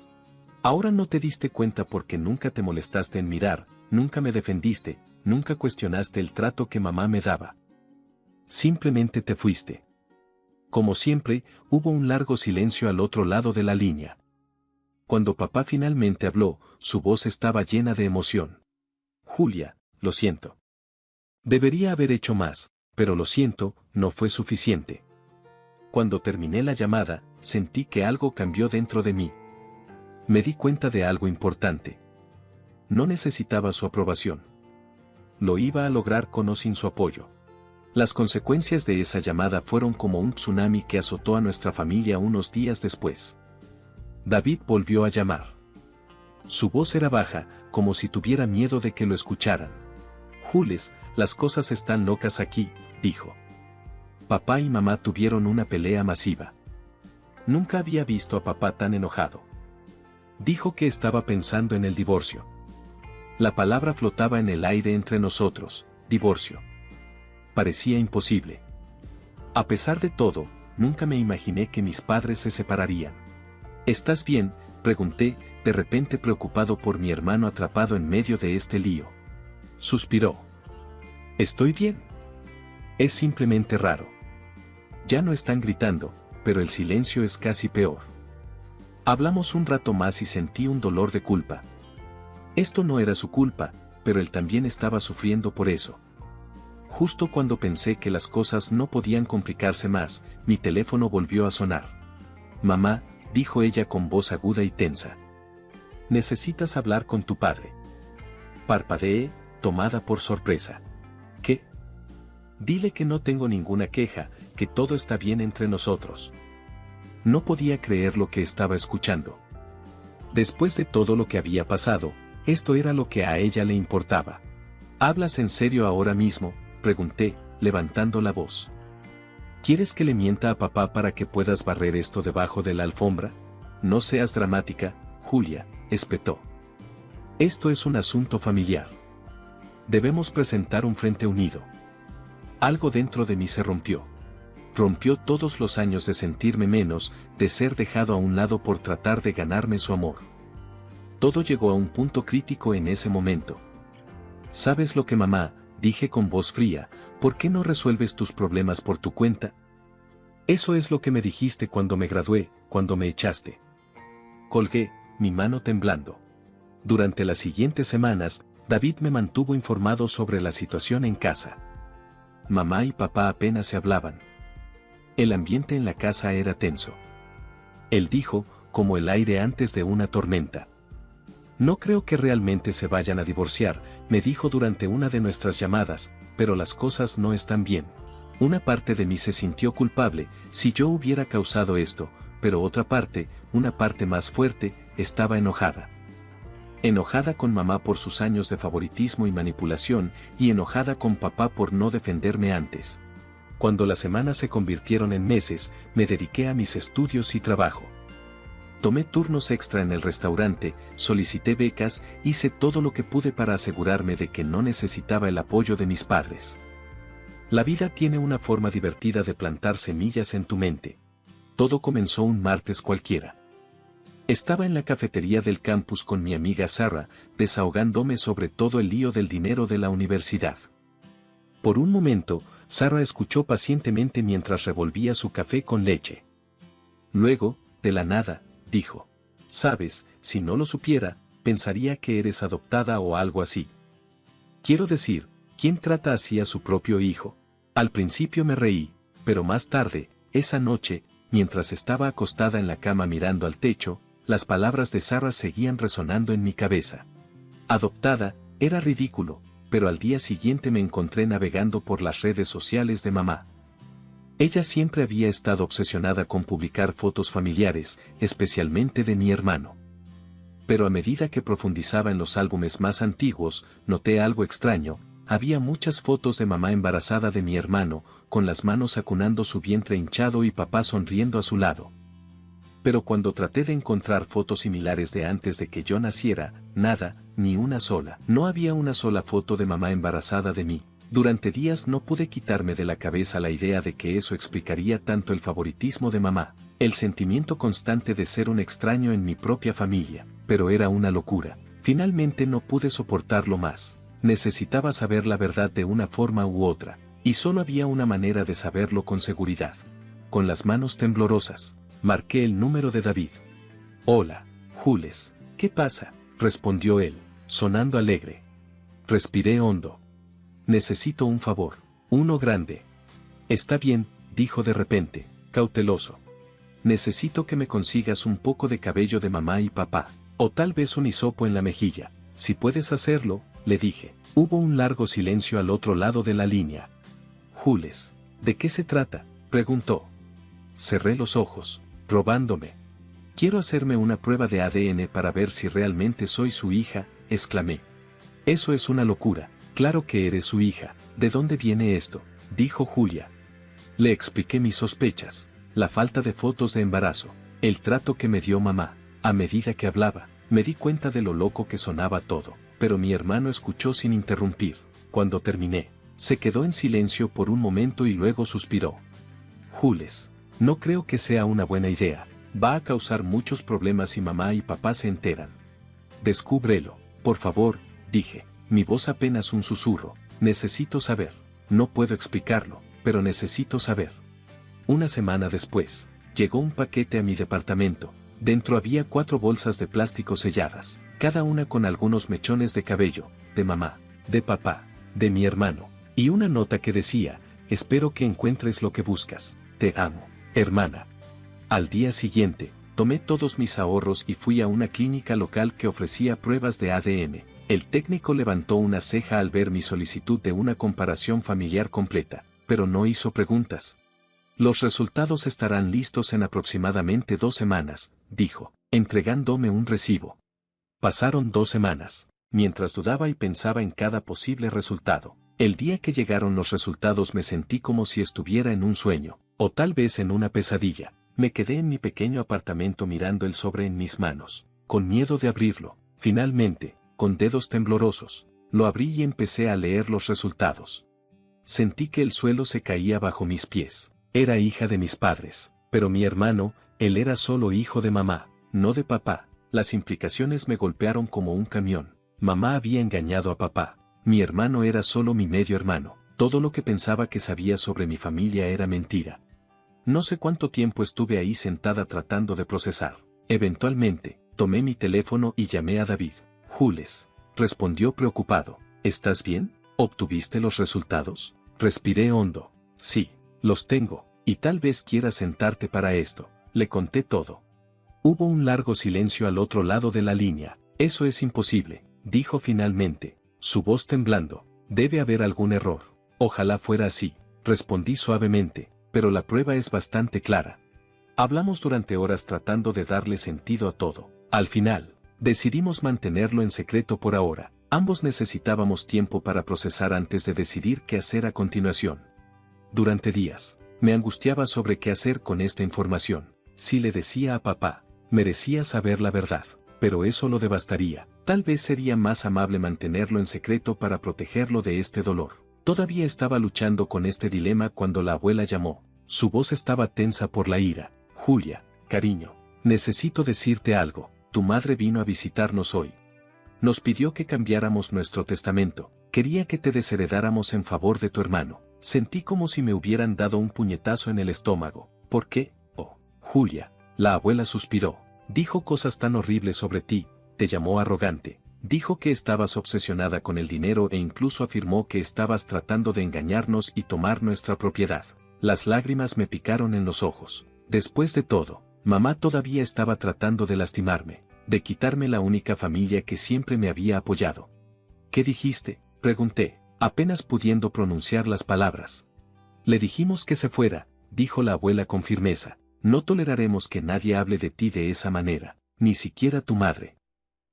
Ahora no te diste cuenta porque nunca te molestaste en mirar, nunca me defendiste, nunca cuestionaste el trato que mamá me daba. Simplemente te fuiste. Como siempre, hubo un largo silencio al otro lado de la línea. Cuando papá finalmente habló, su voz estaba llena de emoción. Julia, lo siento. Debería haber hecho más, pero lo siento, no fue suficiente. Cuando terminé la llamada, sentí que algo cambió dentro de mí. Me di cuenta de algo importante. No necesitaba su aprobación. Lo iba a lograr con o sin su apoyo. Las consecuencias de esa llamada fueron como un tsunami que azotó a nuestra familia unos días después. David volvió a llamar. Su voz era baja, como si tuviera miedo de que lo escucharan. Jules, las cosas están locas aquí, dijo. Papá y mamá tuvieron una pelea masiva. Nunca había visto a papá tan enojado. Dijo que estaba pensando en el divorcio. La palabra flotaba en el aire entre nosotros, divorcio. Parecía imposible. A pesar de todo, nunca me imaginé que mis padres se separarían. ¿Estás bien?, pregunté, de repente preocupado por mi hermano atrapado en medio de este lío. Suspiró. Estoy bien. Es simplemente raro. Ya no están gritando, pero el silencio es casi peor. Hablamos un rato más y sentí un dolor de culpa. Esto no era su culpa, pero él también estaba sufriendo por eso. Justo cuando pensé que las cosas no podían complicarse más, mi teléfono volvió a sonar. Mamá, dijo ella con voz aguda y tensa. Necesitas hablar con tu padre. Parpadeé, tomada por sorpresa. ¿Qué? Dile que no tengo ninguna queja, que todo está bien entre nosotros. No podía creer lo que estaba escuchando. Después de todo lo que había pasado, esto era lo que a ella le importaba. ¿Hablas en serio ahora mismo?, pregunté, levantando la voz. ¿Quieres que le mienta a papá para que puedas barrer esto debajo de la alfombra? No seas dramática, Julia, espetó. Esto es un asunto familiar. Debemos presentar un frente unido. Algo dentro de mí se rompió. Rompió todos los años de sentirme menos, de ser dejado a un lado por tratar de ganarme su amor. Todo llegó a un punto crítico en ese momento. ¿Sabes lo que, mamá?, dije con voz fría, ¿por qué no resuelves tus problemas por tu cuenta? Eso es lo que me dijiste cuando me gradué, cuando me echaste. Colgué, mi mano temblando. Durante las siguientes semanas, David me mantuvo informado sobre la situación en casa. Mamá y papá apenas se hablaban. El ambiente en la casa era tenso. Él dijo, como el aire antes de una tormenta. No creo que realmente se vayan a divorciar, me dijo durante una de nuestras llamadas, pero las cosas no están bien. Una parte de mí se sintió culpable, si yo hubiera causado esto, pero otra parte, una parte más fuerte, estaba enojada. Enojada con mamá por sus años de favoritismo y manipulación, y enojada con papá por no defenderme antes. Cuando las semanas se convirtieron en meses, me dediqué a mis estudios y trabajo. Tomé turnos extra en el restaurante, solicité becas, hice todo lo que pude para asegurarme de que no necesitaba el apoyo de mis padres. La vida tiene una forma divertida de plantar semillas en tu mente. Todo comenzó un martes cualquiera. Estaba en la cafetería del campus con mi amiga Sarah, desahogándome sobre todo el lío del dinero de la universidad. Por un momento, Sarah escuchó pacientemente mientras revolvía su café con leche. Luego, de la nada, dijo: «Sabes, si no lo supiera, pensaría que eres adoptada o algo así. Quiero decir, ¿quién trata así a su propio hijo?». Al principio me reí, pero más tarde, esa noche, mientras estaba acostada en la cama mirando al techo, las palabras de Sarah seguían resonando en mi cabeza. Adoptada, era ridículo, pero al día siguiente me encontré navegando por las redes sociales de mamá. Ella siempre había estado obsesionada con publicar fotos familiares, especialmente de mi hermano. Pero a medida que profundizaba en los álbumes más antiguos, noté algo extraño: había muchas fotos de mamá embarazada de mi hermano, con las manos acunando su vientre hinchado y papá sonriendo a su lado. Pero cuando traté de encontrar fotos similares de antes de que yo naciera, nada, ni una sola. No había una sola foto de mamá embarazada de mí. Durante días no pude quitarme de la cabeza la idea de que eso explicaría tanto el favoritismo de mamá, el sentimiento constante de ser un extraño en mi propia familia, pero era una locura. Finalmente no pude soportarlo más. Necesitaba saber la verdad de una forma u otra, y solo había una manera de saberlo con seguridad. Con las manos temblorosas, marqué el número de David. «Hola, Jules, ¿qué pasa?», respondió él, sonando alegre. Respiré hondo. «Necesito un favor, uno grande». «Está bien», dijo de repente, cauteloso. necesito que me consigas un poco de cabello de mamá y papá, o tal vez un hisopo en la mejilla. Si puedes hacerlo, le dije. Hubo un largo silencio al otro lado de la línea. Jules, ¿de qué se trata?, preguntó. Cerré los ojos. Robándome. Quiero hacerme una prueba de ADN para ver si realmente soy su hija, exclamé. Eso es una locura. Claro que eres su hija. ¿De dónde viene esto?, dijo Julia. Le expliqué mis sospechas, la falta de fotos de embarazo, el trato que me dio mamá. A medida que hablaba, me di cuenta de lo loco que sonaba todo, pero mi hermano escuchó sin interrumpir. Cuando terminé, se quedó en silencio por un momento y luego suspiró. Jules, no creo que sea una buena idea. Va a causar muchos problemas si mamá y papá se enteran. Descúbrelo, por favor, dije, mi voz apenas un susurro. Necesito saber. No puedo explicarlo, pero necesito saber. Una semana después, llegó un paquete a mi departamento. Dentro había 4 bolsas de plástico selladas, cada una con algunos mechones de cabello, de mamá, de papá, de mi hermano, y una nota que decía: espero que encuentres lo que buscas. Te amo, hermana. Al día siguiente, tomé todos mis ahorros y fui a una clínica local que ofrecía pruebas de ADN. El técnico levantó una ceja al ver mi solicitud de una comparación familiar completa, pero no hizo preguntas. Los resultados estarán listos en aproximadamente 2 semanas, dijo, entregándome un recibo. Pasaron 2 semanas, mientras dudaba y pensaba en cada posible resultado. El día que llegaron los resultados me sentí como si estuviera en un sueño, o tal vez en una pesadilla. Me quedé en mi pequeño apartamento mirando el sobre en mis manos, con miedo de abrirlo. Finalmente, con dedos temblorosos, lo abrí y empecé a leer los resultados. Sentí que el suelo se caía bajo mis pies. Era hija de mis padres, pero mi hermano, él era solo hijo de mamá, no de papá. Las implicaciones me golpearon como un camión. Mamá había engañado a papá. Mi hermano era solo mi medio hermano. Todo lo que pensaba que sabía sobre mi familia era mentira. No sé cuánto tiempo estuve ahí sentada tratando de procesar. Eventualmente, tomé mi teléfono y llamé a David. Jules, respondió preocupado. ¿Estás bien? ¿Obtuviste los resultados? Respiré hondo. Sí, los tengo, y tal vez quieras sentarte para esto. Le conté todo. Hubo un largo silencio al otro lado de la línea. Eso es imposible, dijo finalmente, su voz temblando. Debe haber algún error. Ojalá fuera así, respondí suavemente, pero la prueba es bastante clara. Hablamos durante horas tratando de darle sentido a todo. Al final, decidimos mantenerlo en secreto por ahora. Ambos necesitábamos tiempo para procesar antes de decidir qué hacer a continuación. Durante días, me angustiaba sobre qué hacer con esta información. Si le decía a papá, merecía saber la verdad, pero eso lo devastaría. Tal vez sería más amable mantenerlo en secreto para protegerlo de este dolor. Todavía estaba luchando con este dilema cuando la abuela llamó. Su voz estaba tensa por la ira. Julia, cariño, necesito decirte algo. Tu madre vino a visitarnos hoy. Nos pidió que cambiáramos nuestro testamento. Quería que te desheredáramos en favor de tu hermano. Sentí como si me hubieran dado un puñetazo en el estómago. ¿Por qué? Oh, Julia, la abuela suspiró. Dijo cosas tan horribles sobre ti, te llamó arrogante. Dijo que estabas obsesionada con el dinero e incluso afirmó que estabas tratando de engañarnos y tomar nuestra propiedad. Las lágrimas me picaron en los ojos. Después de todo, mamá todavía estaba tratando de lastimarme, de quitarme la única familia que siempre me había apoyado. ¿Qué dijiste?, pregunté, apenas pudiendo pronunciar las palabras. Le dijimos que se fuera, dijo la abuela con firmeza. No toleraremos que nadie hable de ti de esa manera, ni siquiera tu madre.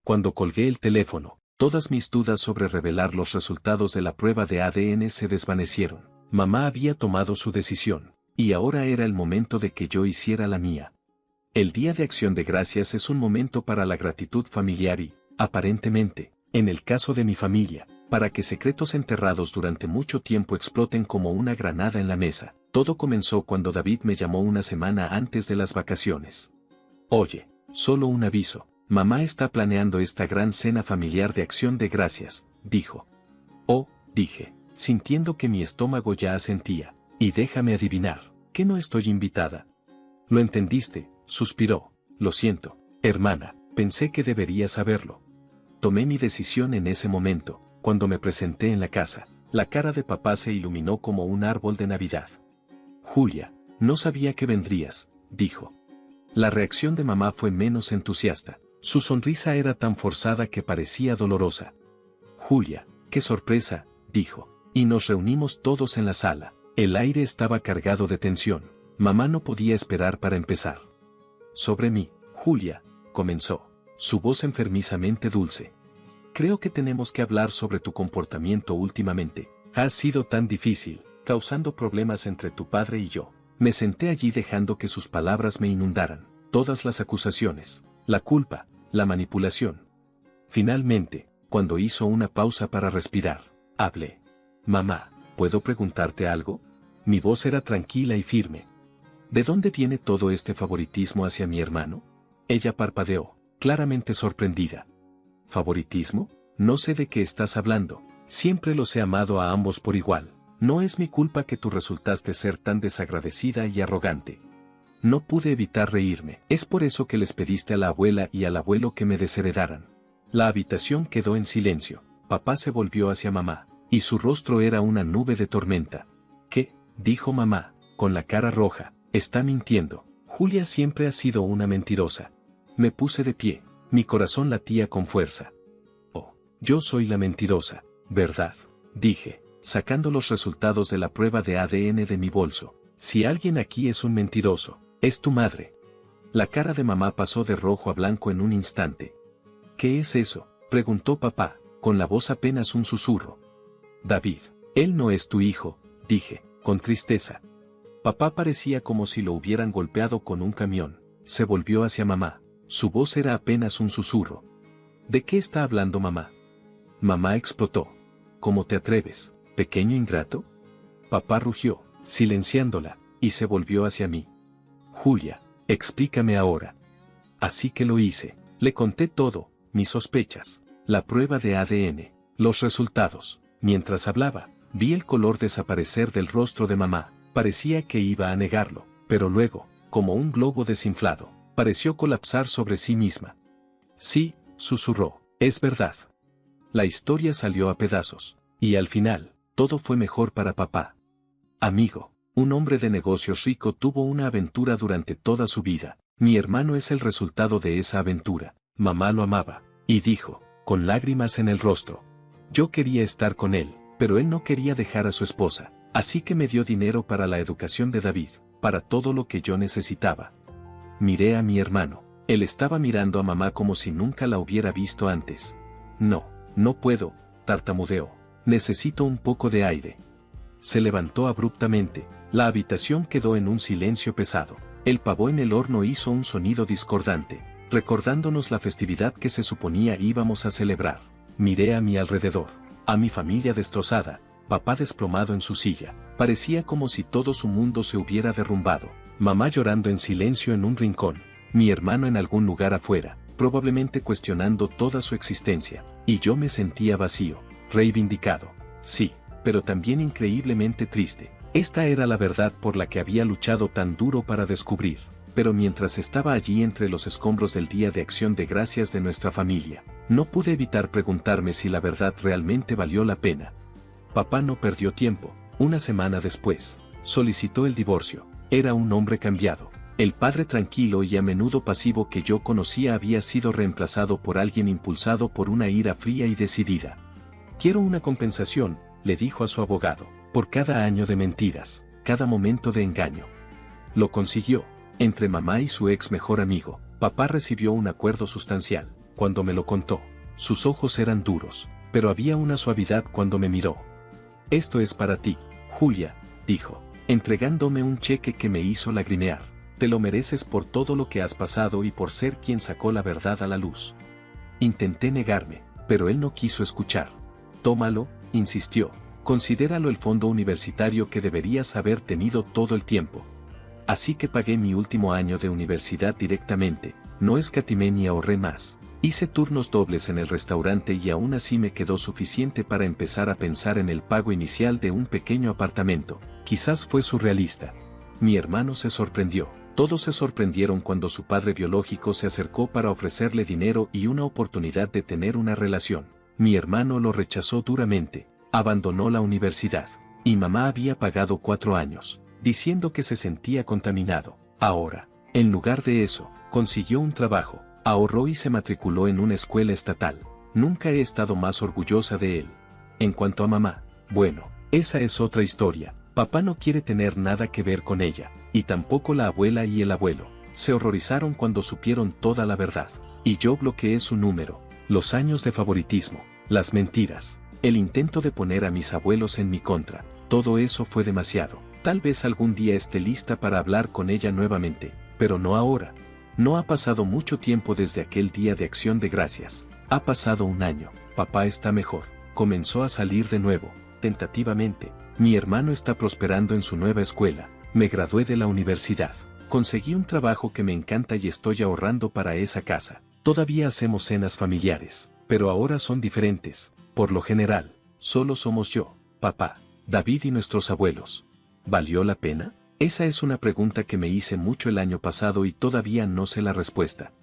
Cuando colgué el teléfono, todas mis dudas sobre revelar los resultados de la prueba de ADN se desvanecieron. Mamá había tomado su decisión, y ahora era el momento de que yo hiciera la mía. El Día de Acción de Gracias es un momento para la gratitud familiar y, aparentemente, en el caso de mi familia, para que secretos enterrados durante mucho tiempo exploten como una granada en la mesa. Todo comenzó cuando David me llamó una semana antes de las vacaciones. Oye, solo un aviso. Mamá está planeando esta gran cena familiar de Acción de Gracias, dijo. Oh, dije, sintiendo que mi estómago ya asentía. Y déjame adivinar, ¿que no estoy invitada? Lo entendiste, suspiró. Lo siento, hermana, pensé que deberías saberlo. Tomé mi decisión en ese momento. Cuando me presenté en la casa, la cara de papá se iluminó como un árbol de Navidad. Julia, no sabía que vendrías, dijo. La reacción de mamá fue menos entusiasta. Su sonrisa era tan forzada que parecía dolorosa. Julia, qué sorpresa, dijo. Y nos reunimos todos en la sala. El aire estaba cargado de tensión. Mamá no podía esperar para empezar. Sobre mí, Julia, comenzó. Su voz enfermizamente dulce. Creo que tenemos que hablar sobre tu comportamiento últimamente. Ha sido tan difícil, causando problemas entre tu padre y yo. Me senté allí dejando que sus palabras me inundaran. Todas las acusaciones, la culpa, la manipulación. Finalmente, cuando hizo una pausa para respirar, hablé. Mamá, ¿puedo preguntarte algo? Mi voz era tranquila y firme. ¿De dónde viene todo este favoritismo hacia mi hermano? Ella parpadeó, claramente sorprendida. ¿Favoritismo? No sé de qué estás hablando. Siempre los he amado a ambos por igual. No es mi culpa que tú resultaste ser tan desagradecida y arrogante. No pude evitar reírme. Es por eso que les pediste a la abuela y al abuelo que me desheredaran. La habitación quedó en silencio. Papá se volvió hacia mamá, y su rostro era una nube de tormenta. ¿Qué? Dijo mamá, con la cara roja. Está mintiendo. Julia siempre ha sido una mentirosa. Me puse de pie. Mi corazón latía con fuerza. Oh, yo soy la mentirosa, ¿verdad? Dije, sacando los resultados de la prueba de ADN de mi bolso. Si alguien aquí es un mentiroso, es tu madre. La cara de mamá pasó de rojo a blanco en un instante. ¿Qué es eso?, preguntó papá, con la voz apenas un susurro. David, él no es tu hijo, dije, con tristeza. Papá parecía como si lo hubieran golpeado con un camión. Se volvió hacia mamá. Su voz era apenas un susurro. ¿De qué está hablando mamá? Mamá explotó. ¿Cómo te atreves, pequeño ingrato? Papá rugió, silenciándola, y se volvió hacia mí. Julia, explícame ahora. Así que lo hice. Le conté todo, mis sospechas, la prueba de ADN, los resultados. Mientras hablaba, vi el color desaparecer del rostro de mamá. Parecía que iba a negarlo, pero luego, como un globo desinflado, pareció colapsar sobre sí misma. Sí, susurró, es verdad. La historia salió a pedazos, y al final, todo fue mejor para papá. Amigo, un hombre de negocios rico tuvo una aventura durante toda su vida. Mi hermano es el resultado de esa aventura. Mamá lo amaba, y dijo, con lágrimas en el rostro. Yo quería estar con él, pero él no quería dejar a su esposa. Así que me dio dinero para la educación de David, para todo lo que yo necesitaba. Miré a mi hermano. Él estaba mirando a mamá como si nunca la hubiera visto antes. No, no puedo, tartamudeó. Necesito un poco de aire. Se levantó abruptamente. La habitación quedó en un silencio pesado. El pavó en el horno hizo un sonido discordante, recordándonos la festividad que se suponía íbamos a celebrar. Miré a mi alrededor, a mi familia destrozada. Papá desplomado en su silla, parecía como si todo su mundo se hubiera derrumbado. Mamá llorando en silencio en un rincón, mi hermano en algún lugar afuera, probablemente cuestionando toda su existencia, y yo me sentía vacío, reivindicado, sí, pero también increíblemente triste. Esta era la verdad por la que había luchado tan duro para descubrir, pero mientras estaba allí entre los escombros del Día de Acción de Gracias de nuestra familia, no pude evitar preguntarme si la verdad realmente valió la pena. Papá no perdió tiempo. Una semana después, solicitó el divorcio. Era un hombre cambiado. El padre tranquilo y a menudo pasivo que yo conocía había sido reemplazado por alguien impulsado por una ira fría y decidida. Quiero una compensación, le dijo a su abogado, por cada año de mentiras, cada momento de engaño. Lo consiguió. Entre mamá y su ex mejor amigo, papá recibió un acuerdo sustancial. Cuando me lo contó, sus ojos eran duros, pero había una suavidad cuando me miró. Esto es para ti, Julia, dijo, entregándome un cheque que me hizo lagrimear. Te lo mereces por todo lo que has pasado y por ser quien sacó la verdad a la luz. Intenté negarme, pero él no quiso escuchar. Tómalo, insistió, considéralo el fondo universitario que deberías haber tenido todo el tiempo. Así que pagué mi último año de universidad directamente, no escatimé ni ahorré más. Hice turnos dobles en el restaurante y aún así me quedó suficiente para empezar a pensar en el pago inicial de un pequeño apartamento. Quizás fue surrealista. Mi hermano se sorprendió. Todos se sorprendieron cuando su padre biológico se acercó para ofrecerle dinero y una oportunidad de tener una relación. Mi hermano lo rechazó duramente. Abandonó la universidad. Y mamá había pagado 4 años, diciendo que se sentía contaminado. Ahora, En lugar de eso, consiguió un trabajo, ahorró y se matriculó en una escuela estatal. Nunca he estado más orgullosa de él. En cuanto a mamá, bueno, esa es otra historia. Papá no quiere tener nada que ver con ella, y tampoco la abuela y el abuelo. Se horrorizaron cuando supieron toda la verdad. Y yo bloqueé su número. Los años de favoritismo, las mentiras, el intento de poner a mis abuelos en mi contra, todo eso fue demasiado. Tal vez algún día esté lista para hablar con ella nuevamente, pero no ahora. No ha pasado mucho tiempo desde aquel día de Acción de Gracias. Ha pasado un año. Papá está mejor. Comenzó a salir de nuevo, tentativamente. Mi hermano está prosperando en su nueva escuela. Me gradué de la universidad. Conseguí un trabajo que me encanta y estoy ahorrando para esa casa. Todavía hacemos cenas familiares, pero ahora son diferentes. Por lo general, solo somos yo, papá, David y nuestros abuelos. ¿Valió la pena? Esa es una pregunta que me hice mucho el año pasado y todavía no sé la respuesta.